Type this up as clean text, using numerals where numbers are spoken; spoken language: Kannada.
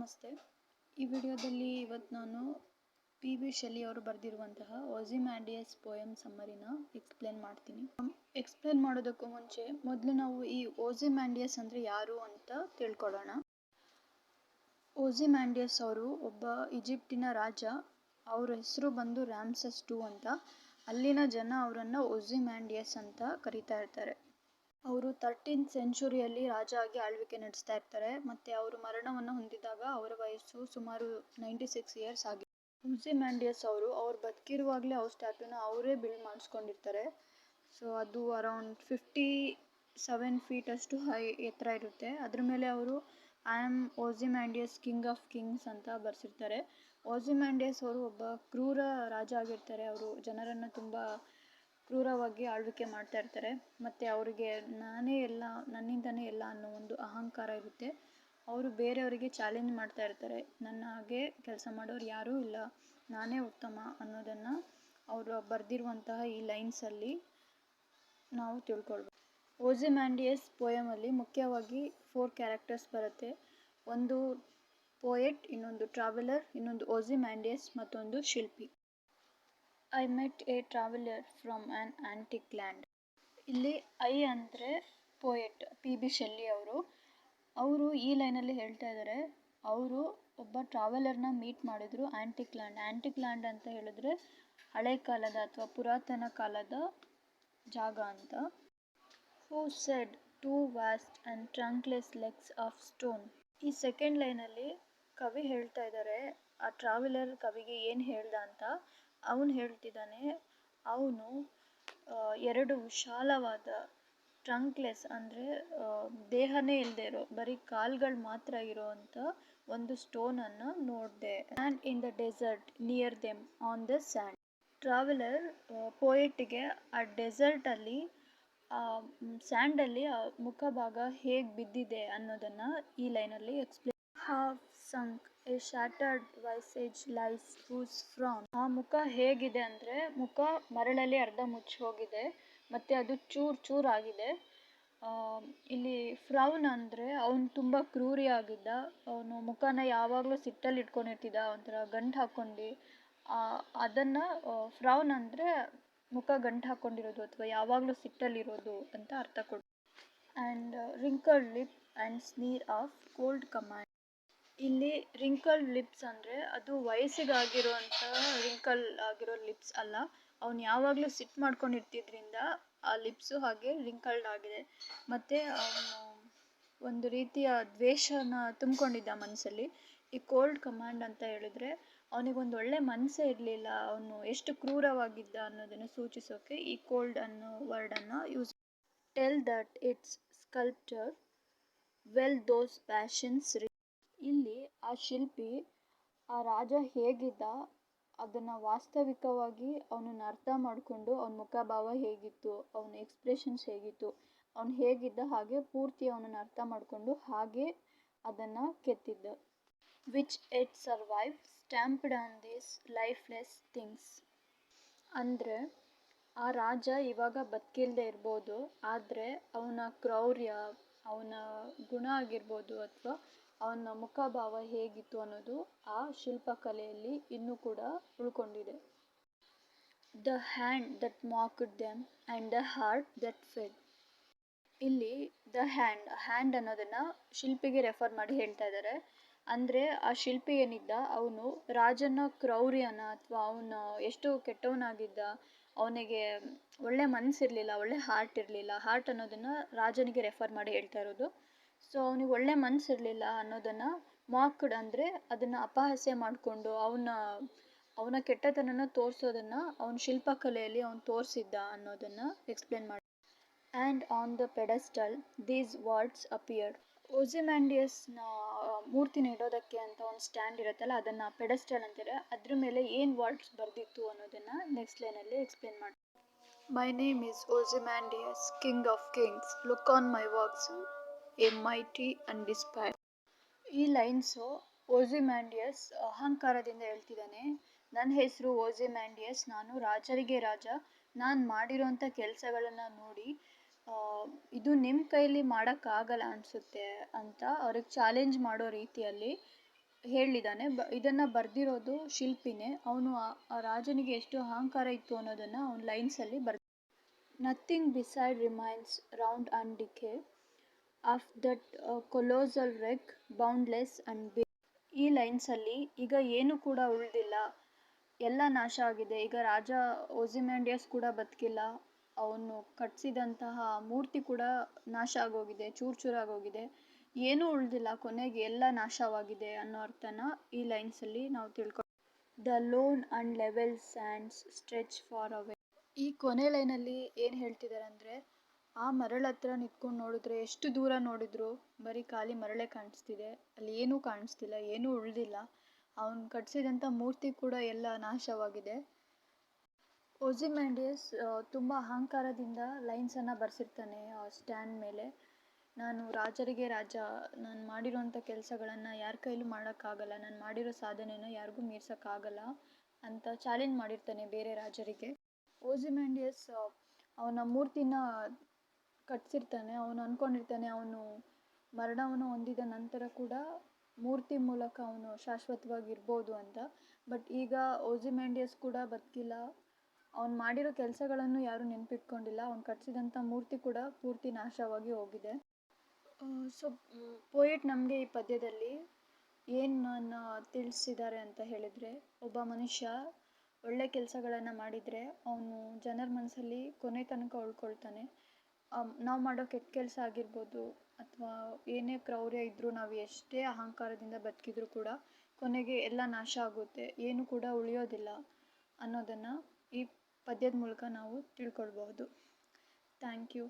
ನಮಸ್ತೆ. ಈ ವಿಡಿಯೋದಲ್ಲಿ ಇವತ್ತು ನಾನು ಪಿ.ಬಿ. ಶೆಲ್ಲಿ ಅವರು ಬರೆದಿರುವಂತಹ ಓಸಿಮ್ಯಾಂಡಿಯಸ್ ಪೋಯಮ್ ಸಮ್ಮರಿನ ಎಕ್ಸ್ಪ್ಲೇನ್ ಮಾಡ್ತೀನಿ. ಎಕ್ಸ್ಪ್ಲೇನ್ ಮಾಡೋದಕ್ಕೂ ಮುಂಚೆ ಮೊದಲು ನಾವು ಈ ಓಸಿಮ್ಯಾಂಡಿಯಸ್ ಅಂದರೆ ಯಾರು ಅಂತ ತಿಳ್ಕೊಳ್ಳೋಣ. ಓಸಿಮ್ಯಾಂಡಿಯಸ್ ಅವರು ಒಬ್ಬ ಈಜಿಪ್ಟಿನ ರಾಜ. ಅವ್ರ ಹೆಸರು ಬಂದು ರಾಮ್ಸೆಸ್ II ಅಂತ. ಅಲ್ಲಿನ ಜನ ಅವರನ್ನು ಓಸಿಮ್ಯಾಂಡಿಯಸ್ ಅಂತ ಕರೀತಾ ಇರ್ತಾರೆ. ಅವರು 13th ಸೆಂಚುರಿಯಲ್ಲಿ ರಾಜ ಆಗಿ ಆಳ್ವಿಕೆ ನಡೆಸ್ತಾ ಇರ್ತಾರೆ. ಮತ್ತು ಅವರು ಮರಣವನ್ನು ಹೊಂದಿದಾಗ ಅವರ ವಯಸ್ಸು ಸುಮಾರು 96 ಇಯರ್ಸ್ ಆಗಿದೆ. ಓಸಿಮ್ಯಾಂಡಿಯಸ್ ಅವ್ರು ಬದುಕಿರುವಾಗಲೇ ಅವ್ರ ಸ್ಟ್ಯಾಟ್ಯೂನ ಅವರೇ ಬಿಲ್ಡ್ ಮಾಡಿಸ್ಕೊಂಡಿರ್ತಾರೆ. ಸೊ ಅದು ಅರೌಂಡ್ 57 ಫೀಟ್ ಅಷ್ಟು ಎತ್ತರ ಇರುತ್ತೆ. ಅದ್ರ ಮೇಲೆ ಅವರು I am Ozymandias king of kings ಅಂತ ಬರ್ಸಿರ್ತಾರೆ. ಓಸಿಮ್ಯಾಂಡಿಯಸ್ ಅವರು ಒಬ್ಬ ಕ್ರೂರ ರಾಜ ಆಗಿರ್ತಾರೆ. ಅವರು ಜನರನ್ನು ತುಂಬ ಕ್ರೂರವಾಗಿ ಆಳ್ವಿಕೆ ಮಾಡ್ತಾ ಇರ್ತಾರೆ. ಮತ್ತು ಅವರಿಗೆ ನಾನೇ ಎಲ್ಲ, ನನ್ನಿಂದನೇ ಎಲ್ಲ ಅನ್ನೋ ಒಂದು ಅಹಂಕಾರ ಇರುತ್ತೆ. ಅವರು ಬೇರೆಯವರಿಗೆ ಚಾಲೆಂಜ್ ಮಾಡ್ತಾ ಇರ್ತಾರೆ. ನನ್ನ ಹಾಗೆ ಕೆಲಸ ಮಾಡೋರು ಯಾರೂ ಇಲ್ಲ, ನಾನೇ ಉತ್ತಮ ಅನ್ನೋದನ್ನು ಅವರು ಬರೆದಿರುವಂತಹ ಈ ಲೈನ್ಸಲ್ಲಿ ನಾವು ತಿಳ್ಕೊಳ್ಬೋದು. ಓಸಿಮ್ಯಾಂಡಿಯಸ್ ಪೋಯಮಲ್ಲಿ ಮುಖ್ಯವಾಗಿ 4 ಕ್ಯಾರೆಕ್ಟರ್ಸ್ ಬರುತ್ತೆ. ಒಂದು ಪೋಯೆಟ್, ಇನ್ನೊಂದು ಟ್ರಾವೆಲರ್, ಇನ್ನೊಂದು ಓಸಿಮ್ಯಾಂಡಿಯಸ್, ಮತ್ತೊಂದು ಶಿಲ್ಪಿ. I met a traveller from an antique land. ಇಲ್ಲಿ ಐ ಅಂದರೆ ಪೋಯೆಟ್ ಪಿ.ಬಿ. ಶೆಲ್ಲಿ ಅವರು ಈ ಲೈನಲ್ಲಿ ಹೇಳ್ತಾ ಇದ್ದಾರೆ, ಅವರು ಒಬ್ಬ ಟ್ರಾವೆಲರ್ನ ಮೀಟ್ ಮಾಡಿದ್ರು ಆ್ಯಂಟಿಕ್ ಲ್ಯಾಂಡ್. ಆ್ಯಂಟಿಕ್ ಲ್ಯಾಂಡ್ ಅಂತ ಹೇಳಿದ್ರೆ ಹಳೆ ಕಾಲದ ಅಥವಾ ಪುರಾತನ ಕಾಲದ ಜಾಗ ಅಂತ. Who said 2 vast and trunkless legs of stone. ಈ ಸೆಕೆಂಡ್ ಲೈನಲ್ಲಿ ಕವಿ ಹೇಳ್ತಾ ಇದ್ದಾರೆ, ಆ ಟ್ರಾವೆಲರ್ ಕವಿಗೆ ಏನು ಹೇಳ್ದ ಅಂತ. ಅವನು ಹೇಳ್ತಿದ್ದಾನೆ, ಅವನು 2 ವಿಶಾಲವಾದ ಟ್ರಂಕ್ಲೆಸ್ ಅಂದರೆ ದೇಹನೇ ಇಲ್ಲದೆ ಇರೋ, ಬರೀ ಕಾಲ್ಗಳು ಮಾತ್ರ ಇರೋವಂಥ ಒಂದು ಸ್ಟೋನನ್ನು ನೋಡಿದೆ. And in the desert near them on the sand. Traveller ಪೋಯೆಟ್ಗೆ ಆ ಡೆಸರ್ಟಲ್ಲಿ ಸ್ಯಾಂಡಲ್ಲಿ ಮುಖಭಾಗ ಹೇಗೆ ಬಿದ್ದಿದೆ ಅನ್ನೋದನ್ನು ಈ ಲೈನಲ್ಲಿ explain. Half sunk a shattered visage lies whose frown. ಆ ಮುಖ ಹೇಗಿದೆ ಅಂದರೆ ಮುಖ ಮರಳಲ್ಲಿ ಅರ್ಧ ಮುಚ್ಚಿ ಹೋಗಿದೆ ಮತ್ತು ಅದು ಚೂರು ಆಗಿದೆ. ಇಲ್ಲಿ ಫ್ರೌನ್ ಅಂದರೆ ಅವನು ತುಂಬ ಕ್ರೂರಿಯಾಗಿದ್ದ. ಅವನು ಮುಖನ ಯಾವಾಗಲೂ ಸಿಟ್ಟಲ್ಲಿ ಇಟ್ಕೊಂಡಿರ್ತಿದ್ದ, ಒಂಥರ ಗಂಟು ಹಾಕ್ಕೊಂಡು. ಅದನ್ನು ಫ್ರೌನ್ ಅಂದರೆ ಮುಖ ಗಂಟು ಹಾಕ್ಕೊಂಡಿರೋದು ಅಥವಾ ಯಾವಾಗಲೂ ಸಿಟ್ಟಲ್ಲಿರೋದು ಅಂತ ಅರ್ಥ ಕೊಡು. And wrinkled lip and sneer of cold command. ಇಲ್ಲಿ ರಿಂಕಲ್ಡ್ ಲಿಪ್ಸ್ ಅಂದರೆ ಅದು ವಯಸ್ಸಿಗಾಗಿರೋಂಥ ರಿಂಕಲ್ ಆಗಿರೋ ಲಿಪ್ಸ್ ಅಲ್ಲ. ಅವನು ಯಾವಾಗಲೂ ಸಿಟ್ಟು ಮಾಡ್ಕೊಂಡಿರ್ತಿದ್ರಿಂದ ಆ ಲಿಪ್ಸು ಹಾಗೆ ರಿಂಕಲ್ಡ್ ಆಗಿದೆ. ಮತ್ತು ಅವನು ಒಂದು ರೀತಿಯ ದ್ವೇಷನ ತುಂಬಿಕೊಂಡಿದ್ದ ಮನಸ್ಸಲ್ಲಿ. ಈ ಕೋಲ್ಡ್ ಕಮಾಂಡ್ ಅಂತ ಹೇಳಿದ್ರೆ ಅವನಿಗೊಂದು ಒಳ್ಳೆ ಮನಸ್ಸೇ ಇರಲಿಲ್ಲ, ಅವನು ಎಷ್ಟು ಕ್ರೂರವಾಗಿದ್ದ ಅನ್ನೋದನ್ನು ಸೂಚಿಸೋಕೆ ಈ ಕೋಲ್ಡ್ ಅನ್ನೋ ವರ್ಡನ್ನು use. Tell that its sculptor well those passions. ಇಲ್ಲಿ ಆ ಶಿಲ್ಪಿ ಆ ರಾಜ ಹೇಗಿದ್ದ ಅದನ್ನು ವಾಸ್ತವಿಕವಾಗಿ ಅವನನ್ನು ಅರ್ಥ ಮಾಡಿಕೊಂಡು, ಅವನ ಮುಖಭಾವ ಹೇಗಿತ್ತು, ಅವನ ಎಕ್ಸ್ಪ್ರೆಷನ್ಸ್ ಹೇಗಿತ್ತು, ಅವನು ಹೇಗಿದ್ದ ಹಾಗೆ ಪೂರ್ತಿ ಅವನನ್ನು ಅರ್ಥ ಮಾಡಿಕೊಂಡು ಹಾಗೆ ಅದನ್ನು ಕೆತ್ತಿದ್ದ. Which yet survive stamped on these lifeless things. ಅಂದರೆ ಆ ರಾಜ ಇವಾಗ ಬದುಕಿಲ್ಲದೆ ಇರ್ಬೋದು, ಆದರೆ ಅವನ ಕ್ರೌರ್ಯ, ಅವನ ಗುಣ ಆಗಿರ್ಬೋದು ಅಥವಾ ಅವನ ಮುಖಭಾವ ಹೇಗಿತ್ತು ಅನ್ನೋದು ಆ ಶಿಲ್ಪಕಲೆಯಲ್ಲಿ ಇನ್ನೂ ಕೂಡ ಉಳ್ಕೊಂಡಿದೆ. The hand that mocked them and the heart that fed. ಇಲ್ಲಿ ದ ಹ್ಯಾಂಡ್ ಅನ್ನೋದನ್ನು ಶಿಲ್ಪಿಗೆ ರೆಫರ್ ಮಾಡಿ ಹೇಳ್ತಾ ಇದ್ದಾರೆ. ಅಂದರೆ ಆ ಶಿಲ್ಪಿ ಏನಿದ್ದ ಅವನು ರಾಜನ ಕ್ರೌರ್ಯನ ಅಥವಾ ಅವನು ಎಷ್ಟು ಕೆಟ್ಟವನಾಗಿದ್ದ, ಅವನಿಗೆ ಒಳ್ಳೆ ಮನಸ್ಸಿರಲಿಲ್ಲ, ಒಳ್ಳೆ ಹಾರ್ಟ್ ಇರಲಿಲ್ಲ. ಹಾರ್ಟ್ ಅನ್ನೋದನ್ನು ರಾಜನಿಗೆ ರೆಫರ್ ಮಾಡಿ ಹೇಳ್ತಾ ಇರೋದು. ಸೊ ಅವನಿಗೆ ಒಳ್ಳೆ ಮನಸ್ಸಿರಲಿಲ್ಲ ಅನ್ನೋದನ್ನು ಮಾಕ್ಡ್ ಅಂದರೆ ಅದನ್ನು ಅಪಹಾಸ್ಯ ಮಾಡಿಕೊಂಡು ಅವನ ಕೆಟ್ಟತನನ ತೋರಿಸೋದನ್ನು ಅವನ ಶಿಲ್ಪಕಲೆಯಲ್ಲಿ ಅವನು ತೋರಿಸಿದ್ದ ಅನ್ನೋದನ್ನು ಎಕ್ಸ್ಪ್ಲೇನ್ ಮಾಡಿ. And on the pedestal these words appeared. ಓಸಿಮ್ಯಾಂಡಿಯಸ್ನ ಮೂರ್ತಿನ ಇಡೋದಕ್ಕೆ ಅಂತ ಒಂದು ಸ್ಟ್ಯಾಂಡ್ ಇರುತ್ತಲ್ಲ, ಅದನ್ನು ಪೆಡಸ್ಟಲ್ ಅಂತಾರೆ. ಅದ್ರ ಮೇಲೆ ಏನು ವರ್ಡ್ಸ್ ಬರೆದಿತ್ತು ಅನ್ನೋದನ್ನು ನೆಕ್ಸ್ಟ್ ಲೈನಲ್ಲಿ ಎಕ್ಸ್ಪ್ಲೇನ್ ಮಾಡಿ. My name is Ozymandias king of kings, look on my works ye mighty and despair. ಈ ಲೈನ್ಸು ಓಸಿಮ್ಯಾಂಡಿಯಸ್ ಅಹಂಕಾರದಿಂದ ಹೇಳ್ತಿದ್ದಾನೆ. ನನ್ನ ಹೆಸರು ಓಸಿಮ್ಯಾಂಡಿಯಸ್, ನಾನು ರಾಜರಿಗೆ ರಾಜ, ನಾನು ಮಾಡಿರೋಂಥ ಕೆಲಸಗಳನ್ನು ನೋಡಿ ಇದು ನಿಮ್ಮ ಕೈಲಿ ಮಾಡೋಕ್ಕಾಗಲ್ಲ ಅನಿಸುತ್ತೆ ಅಂತ ಅವ್ರಿಗೆ ಚಾಲೆಂಜ್ ಮಾಡೋ ರೀತಿಯಲ್ಲಿ ಹೇಳಿದ್ದಾನೆ. ಇದನ್ನು ಬರೆದಿರೋದು ಶಿಲ್ಪಿನೇ. ಅವನು ಆ ರಾಜನಿಗೆ ಎಷ್ಟು ಅಹಂಕಾರ ಇತ್ತು ಅನ್ನೋದನ್ನು ಅವನ ಲೈನ್ಸಲ್ಲಿ nothing beside remains round and decay of that colossal wreck boundless and big. ಈ ಲೈನ್ಸಲ್ಲಿ ಈಗ ಏನು ಕೂಡ ಉಳಿದಿಲ್ಲ, ಎಲ್ಲ ನಾಶ ಆಗಿದೆ. ಈಗ ರಾಜ ಓಸಿಮ್ಯಾಂಡಿಯಸ್ ಕೂಡ ಬದುಕಿಲ್ಲ, ಅವನು ಕಟ್ಟಿಸಿದಂತಹ ಮೂರ್ತಿ ಕೂಡ ನಾಶ ಆಗೋಗಿದೆ, ಚೂರು ಚೂರಾಗೋಗಿದೆ, ಏನೂ ಉಳಿದಿಲ್ಲ, ಕೊನೆಗೆ ಎಲ್ಲ ನಾಶವಾಗಿದೆ ಅನ್ನೋ ಅರ್ಥನ ಈ ಲೈನ್ಸಲ್ಲಿ ನಾವು the loan and level sands stretch far away. ಈ ಕೊನೆ ಲೈನಲ್ಲಿ ಏನು ಹೇಳ್ತಿದ್ದಾರೆ ಅಂದರೆ, ಆ ಮರಳ ಹತ್ರ ನಿಂತ್ಕೊಂಡು ನೋಡಿದ್ರೆ ಎಷ್ಟು ದೂರ ನೋಡಿದ್ರು ಬರೀ ಖಾಲಿ ಮರಳೇ ಕಾಣಿಸ್ತಿದೆ, ಅಲ್ಲಿ ಏನೂ ಕಾಣಿಸ್ತಿಲ್ಲ, ಏನೂ ಉಳಿದಿಲ್ಲ, ಅವನು ಕಟ್ಟಿಸಿದಂಥ ಮೂರ್ತಿ ಕೂಡ ಎಲ್ಲ ನಾಶವಾಗಿದೆ. ಓಸಿಮ್ಯಾಂಡಿಯಸ್ ತುಂಬ ಅಹಂಕಾರದಿಂದ ಲೈನ್ಸನ್ನು ಬರೆಸಿರ್ತಾನೆ ಆ ಸ್ಟ್ಯಾಂಡ್ ಮೇಲೆ. ನಾನು ರಾಜರಿಗೆ ರಾಜ, ನಾನು ಮಾಡಿರೋಂಥ ಕೆಲಸಗಳನ್ನು ಯಾರ ಕೈಲೂ ಮಾಡೋಕ್ಕಾಗಲ್ಲ, ನಾನು ಮಾಡಿರೋ ಸಾಧನೆನ ಯಾರಿಗೂ ಮೀರ್ಸೋಕ್ಕಾಗಲ್ಲ ಅಂತ ಚಾಲೆಂಜ್ ಮಾಡಿರ್ತಾನೆ ಬೇರೆ ರಾಜರಿಗೆ. ಓಸಿಮ್ಯಾಂಡಿಯಸ್ ಅವನ ಮೂರ್ತಿನ ಕಟ್ಟಿಸಿರ್ತಾನೆ. ಅವನು ಅಂದ್ಕೊಂಡಿರ್ತಾನೆ ಅವನು ಮರಣವನ್ನು ಹೊಂದಿದ ನಂತರ ಕೂಡ ಮೂರ್ತಿ ಮೂಲಕ ಅವನು ಶಾಶ್ವತವಾಗಿರ್ಬೋದು ಅಂತ. ಬಟ್ ಈಗ ಓಸಿಮ್ಯಾಂಡಿಯಸ್ ಕೂಡ ಬದುಕಿಲ್ಲ, ಅವನು ಮಾಡಿರೋ ಕೆಲಸಗಳನ್ನು ಯಾರೂ ನೆನಪಿಟ್ಕೊಂಡಿಲ್ಲ, ಅವನು ಕಟ್ಟಿಸಿದಂಥ ಮೂರ್ತಿ ಕೂಡ ಪೂರ್ತಿ ನಾಶವಾಗಿ ಹೋಗಿದೆ. ಸೊ ಪೋಯೆಟ್ ನಮಗೆ ಈ ಪದ್ಯದಲ್ಲಿ ಏನನ್ನು ತಿಳಿಸಿದ್ದಾರೆ ಅಂತ ಹೇಳಿದರೆ, ಒಬ್ಬ ಮನುಷ್ಯ ಒಳ್ಳೆ ಕೆಲಸಗಳನ್ನು ಮಾಡಿದರೆ ಅವನು ಜನರ ಮನಸ್ಸಲ್ಲಿ ಕೊನೆ ತನಕ ಉಳ್ಕೊಳ್ತಾನೆ. ನಾವು ಮಾಡೋ ಕೆಟ್ಟ ಕೆಲಸ ಆಗಿರ್ಬೋದು ಅಥವಾ ಏನೇ ಕ್ರೌರ್ಯ ಇದ್ದರೂ, ನಾವು ಎಷ್ಟೇ ಅಹಂಕಾರದಿಂದ ಬದುಕಿದ್ರೂ ಕೂಡ ಕೊನೆಗೆ ಎಲ್ಲ ನಾಶ ಆಗುತ್ತೆ, ಏನು ಕೂಡ ಉಳಿಯೋದಿಲ್ಲ ಅನ್ನೋದನ್ನು ಈ ಪದ್ಯದ ಮೂಲಕ ನಾವು ತಿಳ್ಕೊಳ್ಬಹುದು. Thank you.